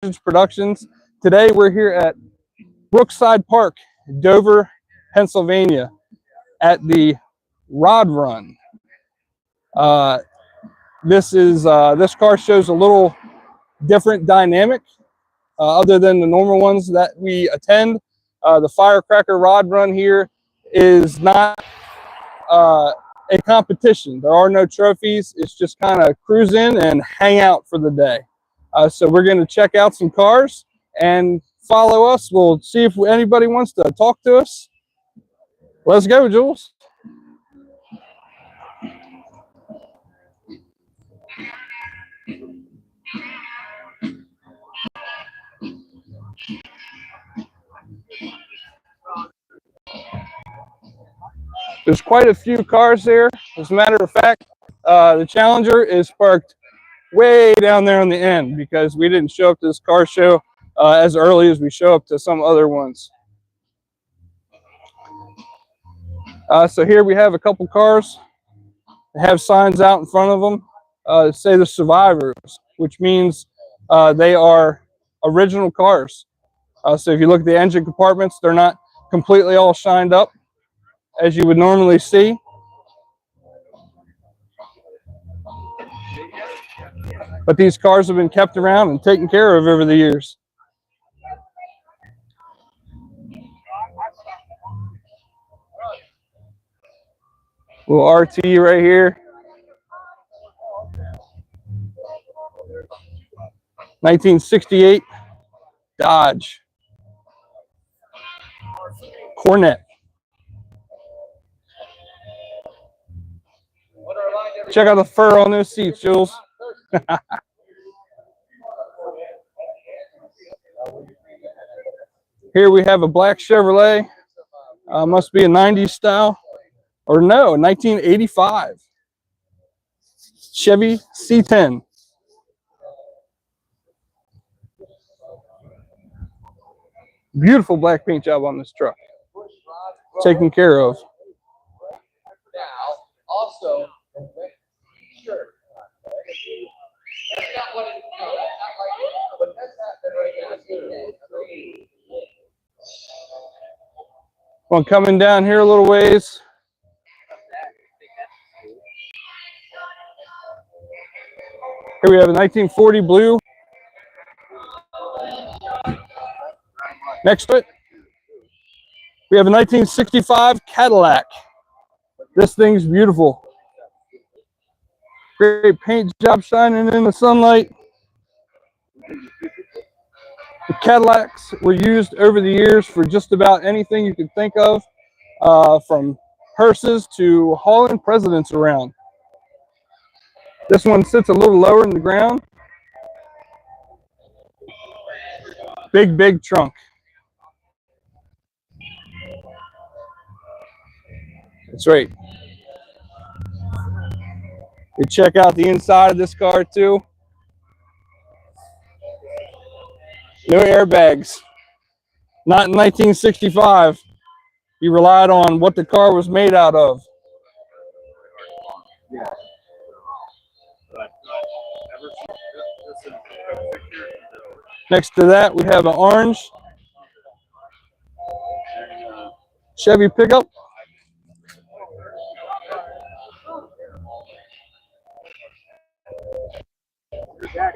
Vintage Productions. Today we're here at Brookside Park, Dover, Pennsylvania, at the Rod Run. This car shows a little different dynamic other than the normal ones that we attend. The Firecracker Rod Run here is not a competition. There are no trophies. It's just kind of cruise in and hang out for the day. So we're going to check out some cars and follow us. We'll see if anybody wants to talk to us. Let's go, Jules. There's quite a few cars there. As a matter of fact, the Challenger is parked way down there on the end because we didn't show up to this car show as early as we show up to some other ones. So here we have a couple cars that have signs out in front of them that say the Survivors, which means they are original cars. So if you look at the engine compartments, they're not completely all shined up as you would normally see. But these cars have been kept around and taken care of over the years. Little RT right here. 1968 Dodge Cornet. Check out the fur on those seats, Jules. Here we have a black Chevrolet. Must be a 90s style. Or no, 1985. Chevy C10. Beautiful black paint job on this truck. Taken care of. Also, well, coming down here a little ways. Here we have a 1940 blue. Next to it, we have a 1965 Cadillac. This thing's beautiful. Great paint job shining in the sunlight. The Cadillacs were used over the years for just about anything you could think of, from hearses to hauling presidents around. This one sits a little lower in the ground. Big trunk. That's right. We check out the inside of this car too. No airbags. Not in 1965. You relied on what the car was made out of. Next to that, we have an orange Chevy pickup.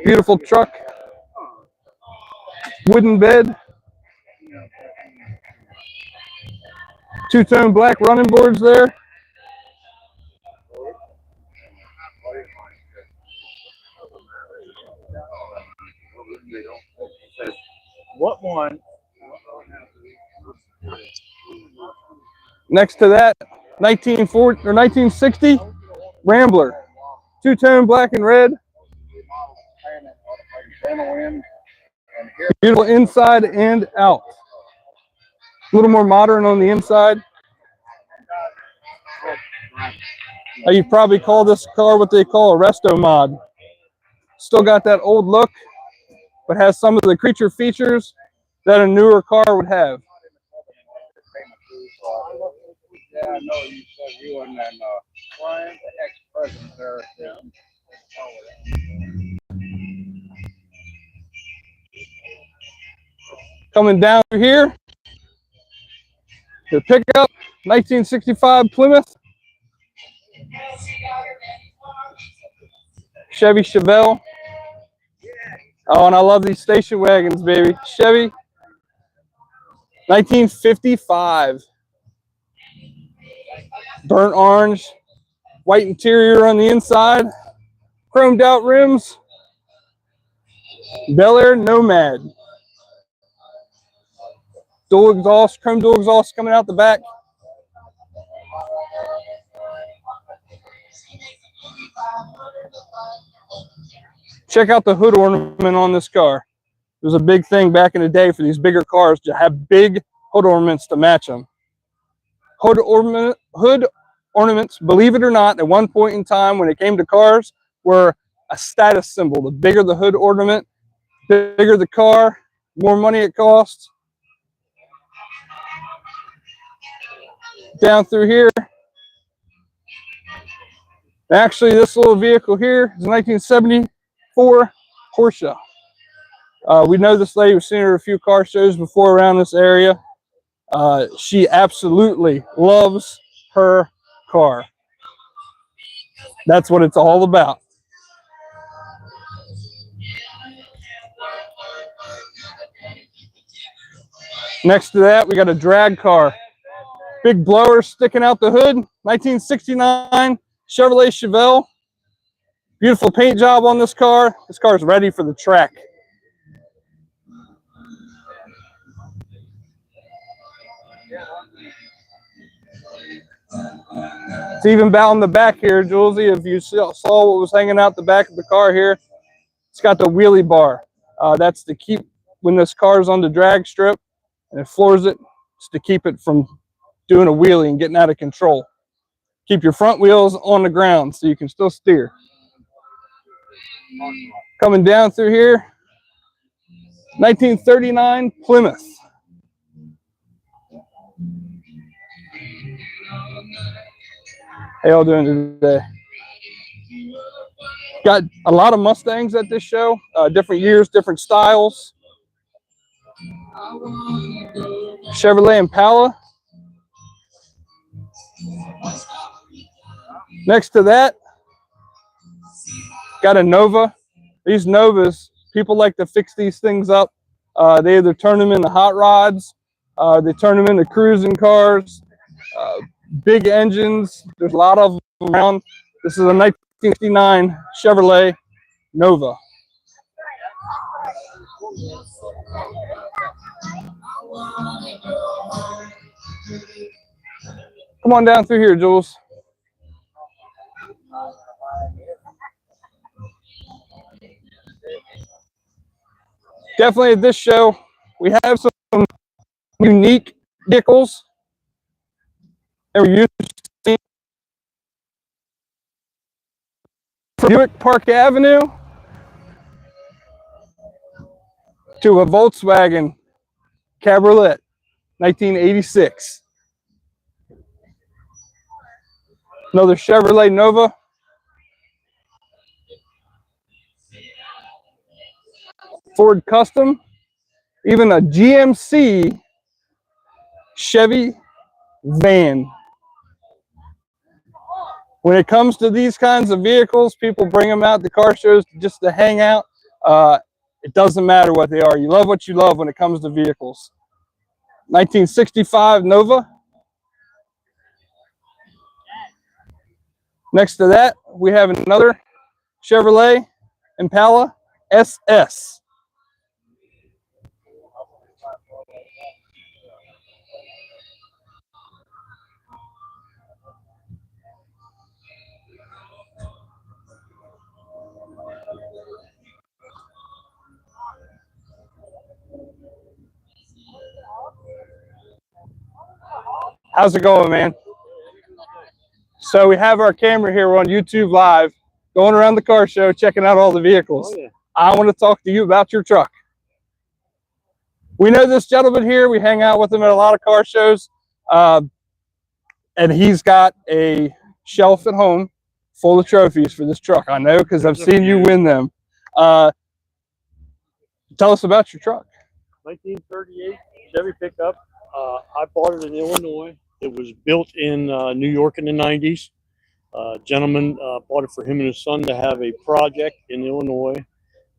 Beautiful truck. Wooden bed. Two-tone black running boards there. what one? Next to that, 1940 or 1960 Rambler. Two-tone black and red. Beautiful inside and out. A little more modern on the inside. You probably call this car what they call a resto mod. Still got that old look, but has some of the creature features that a newer car would have. Yeah, I know you said you and then Brian, the ex-president there. Coming down through here, the pickup, 1965 Plymouth. Chevy Chevelle. Oh, and I love these station wagons, baby. Chevy, 1955. Burnt orange, white interior on the inside, chromed out rims. Bel Air Nomad. Dual exhaust, chrome dual exhaust coming out the back. Check out the hood ornament on this car. It was a big thing back in the day for these bigger cars to have big hood ornaments to match them. Hood ornaments, believe it or not, at one point in time when it came to cars, were a status symbol. The bigger the hood ornament, the bigger the car, more money it costs. Down through here. Actually, this little vehicle here is a 1974 Porsche. We know this lady. We've seen her at a few car shows before around this area. She absolutely loves her car. That's what it's all about. Next to that, we got a drag car. Big blower sticking out the hood. 1969 Chevrolet Chevelle. Beautiful paint job on this car. This car is ready for the track. It's even about in the back here, Julesy. If you saw what was hanging out the back of the car here, it's got the wheelie bar. That's to keep when this car is on the drag strip and it floors it. It's to keep it from doing a wheelie and getting out of control. Keep your front wheels on the ground so you can still steer. Coming down through here, 1939 Plymouth. How y'all doing today? Got a lot of Mustangs at this show, different years, different styles. Chevrolet Impala. Next to that, got a Nova. These Novas, people like to fix these things up. They either turn them into hot rods, they turn them into cruising cars, big engines. There's a lot of them around. This is a 1959 Chevrolet Nova. Come on down through here, Jules. Definitely at this show, we have some unique vehicles that we're used to seeing. From Buick Park Avenue to a Volkswagen Cabriolet, 1986. Another Chevrolet Nova. Ford Custom. Even a GMC Chevy van. When it comes to these kinds of vehicles, people bring them out to car shows just to hang out. It doesn't matter what they are. You love what you love when it comes to vehicles. 1965 Nova. Next to that, we have another Chevrolet Impala SS. How's it going, man? So we have our camera here. We're on YouTube Live, going around the car show, checking out all the vehicles. Oh, yeah. I want to talk to you about your truck. We know this gentleman here. We hang out with him at a lot of car shows. And he's got a shelf at home full of trophies for this truck. I know because I've seen you win them. Tell us about your truck. 1938 Chevy pickup. I bought it in Illinois. It was built in New York in the 90s. Gentleman bought it for him and his son to have a project in Illinois,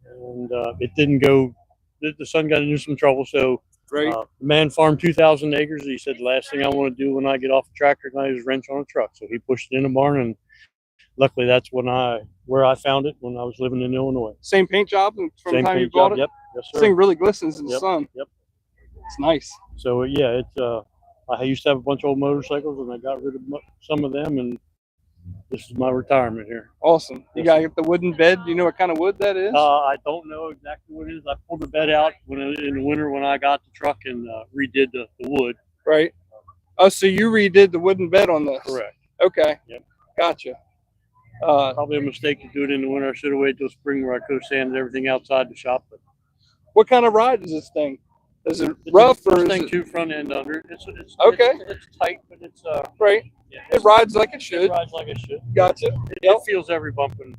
and it didn't go. The son got into some trouble, so Right. the man farmed 2,000 acres. He said, "The last thing I want to do when I get off the tractor tonight is wrench on a truck." So he pushed it in a barn, and luckily that's where I found it when I was living in Illinois. Same paint job from the Same time you paint bought job. it? Yep. Yes, This sir. thing really glistens in the Yep. sun. Yep. It's nice. So yeah, it's I used to have a bunch of old motorcycles, and I got rid of some of them, and this is my retirement here. Awesome. You got the wooden bed. Do you know what kind of wood that is? I don't know exactly what it is. I pulled the bed out in the winter when I got the truck and redid the wood. Right. Oh, so you redid the wooden bed on this? Correct. Okay. Yep. Gotcha. Probably a mistake to do it in the winter. I should have waited till spring where I could have sanded everything outside the shop. But what kind of ride is this thing? Is it rough or this is thing it... two front end under? Okay. It's tight, but it's right. Yeah, It rides like it it should. rides like it should. Gotcha. It feels every bump and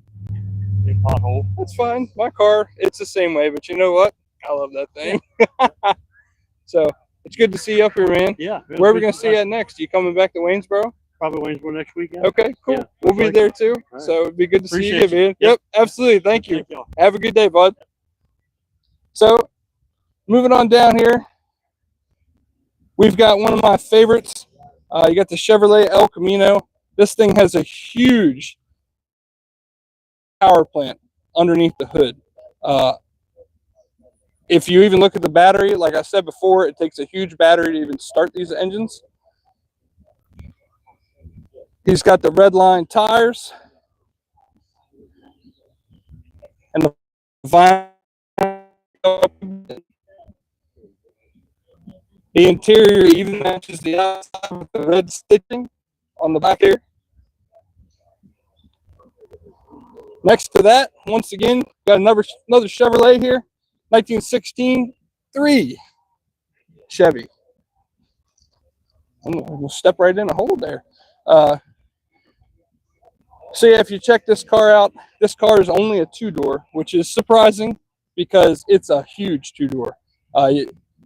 pothole. That's fine. My car, it's the same way, but you know what? I love that thing. So it's good to see you up here, man. Yeah. Where are we going to see you at next? You coming back to Waynesboro? Probably Waynesboro next weekend. Okay, cool. Yeah, We'll be there too. Right. So it'd be good to see you, Appreciate man. you. Yep, absolutely. Thank you. Thank y'all. Have a good day, bud. So moving on down here, we've got one of my favorites. You got the Chevrolet El Camino. This thing has a huge power plant underneath the hood. If you even look at the battery, like I said before, it takes a huge battery to even start these engines. He's got the red line tires and the vinyl. The interior even matches the outside with the red stitching on the back here. Next to that, once again, got another Chevrolet here, 1916 3 Chevy. We'll step right in a hole there. So yeah, if you check this car out, this car is only a two-door, which is surprising because it's a huge two-door.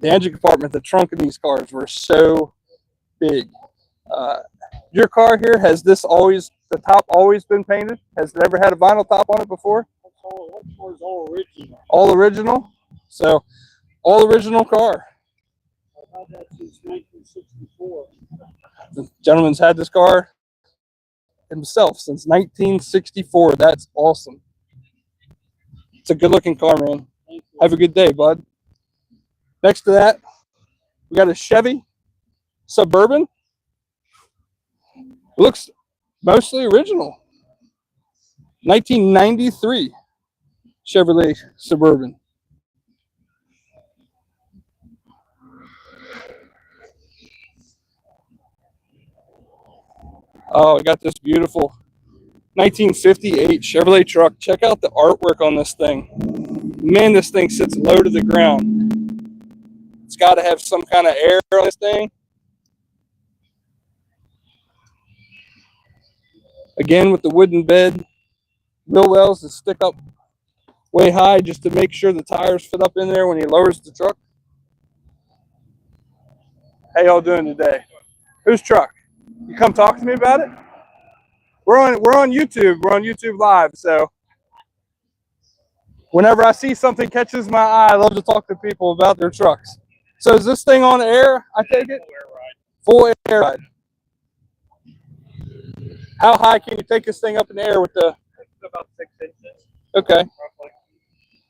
The engine compartment, the trunk in these cars were so big. Your car here, has this always, the top always been painted? Has it ever had a vinyl top on it before? All original. All original? So, all original car. I've had that since 1964. The gentleman's had this car himself since 1964. That's awesome. It's a good looking car, man. Have a good day, bud. Next to that, we got a Chevy Suburban. Looks mostly original. 1993 Chevrolet Suburban. Oh, I got this beautiful 1958 Chevrolet truck. Check out the artwork on this thing. Man, this thing sits low to the ground. It's got to have some kind of air on this thing. Again, with the wooden bed, wheel wells that stick up way high just to make sure the tires fit up in there when he lowers the truck. How y'all doing today? Whose truck? You come talk to me about it? We're on YouTube. We're on YouTube Live, so whenever I see something catches my eye, I love to talk to people about their trucks. So is this thing on air, I take it? Full air ride. How high can you take this thing up in the air with the... About 6 inches. Okay. Roughly.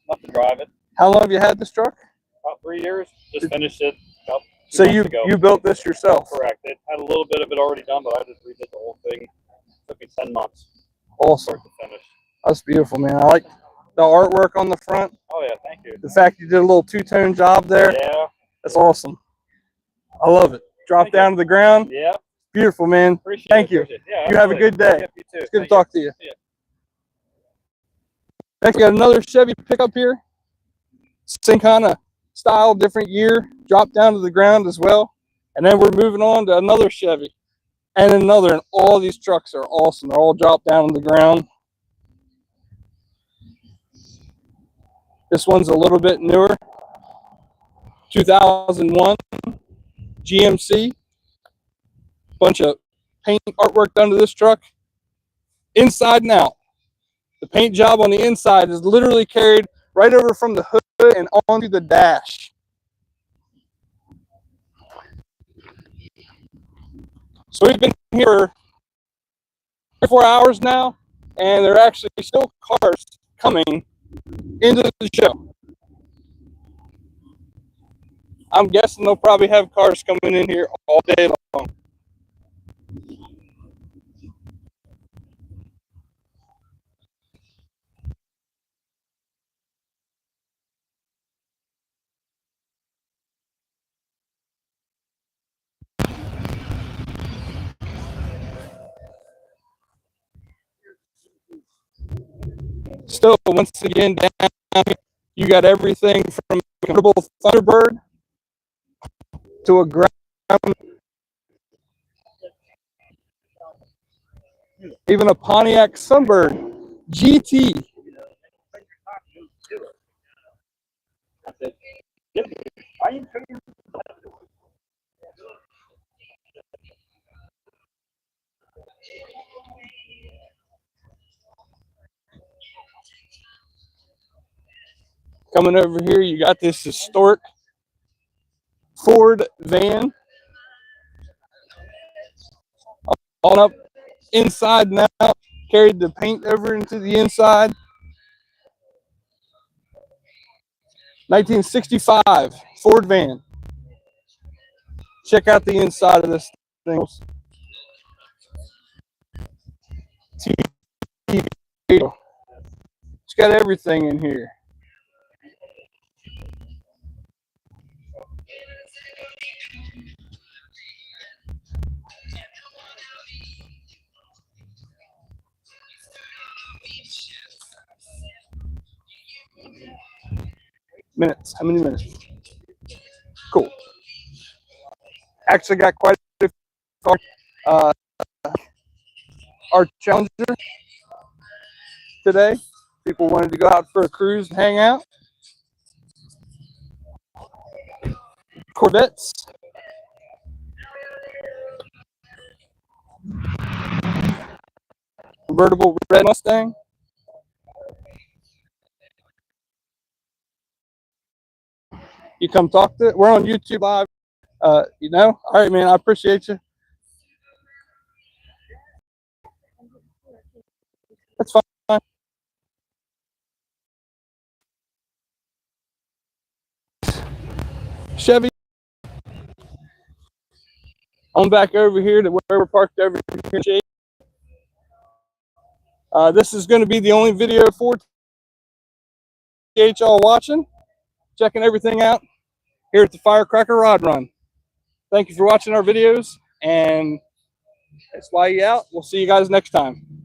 Enough to drive it. How long have you had this truck? About 3 years. Just finished it about 2 So months ago. you built this yourself? Correct. It had a little bit of it already done, but I just redid the whole thing. It took me 10 months. Awesome. Start to finish. That's beautiful, man. I like the artwork on the front. Oh yeah, thank you. The fact you did a little two-tone job there. Yeah. That's awesome. I love it. Drop Thank down you. to the ground. Yeah. Beautiful, man. Appreciate Thank it. you. Appreciate it. Yeah, You have a absolutely. good day. Yeah, you too. It's good Thank to talk to you. Yeah. Next, we got another Chevy pickup here. Same kind of style, different year. Drop down to the ground as well. And then we're moving on to another Chevy. And another. And all these trucks are awesome. They're all dropped down on the ground. This one's a little bit newer. 2001 GMC. Bunch of paint artwork done to this truck, inside and out. The paint job on the inside is literally carried right over from the hood and onto the dash. So we've been here for 4 hours now, and there are actually still cars coming into the show. I'm guessing they'll probably have cars coming in here all day long. Still, once again, down here, you got everything from a convertible Thunderbird to a ground, even a Pontiac Sunbird GT. Coming over here, you got this historic Ford van, all up inside and out, carried the paint over into the inside. 1965 Ford van. Check out the inside of this thing. TV. It's got everything in here. Minutes. How many minutes? Cool. Actually got quite a few cars. Our Challenger today. People wanted to go out for a cruise and hang out. Corvettes. Convertible red Mustang. You come talk to it. We're on YouTube Live. You know? All right, man. I appreciate you. That's fine. Chevy. On back over here to where we're parked over here. This is going to be the only video for y'all watching. Checking everything out here at the Firecracker Rod Run. Thank you for watching our videos, and that's why you out. We'll see you guys next time.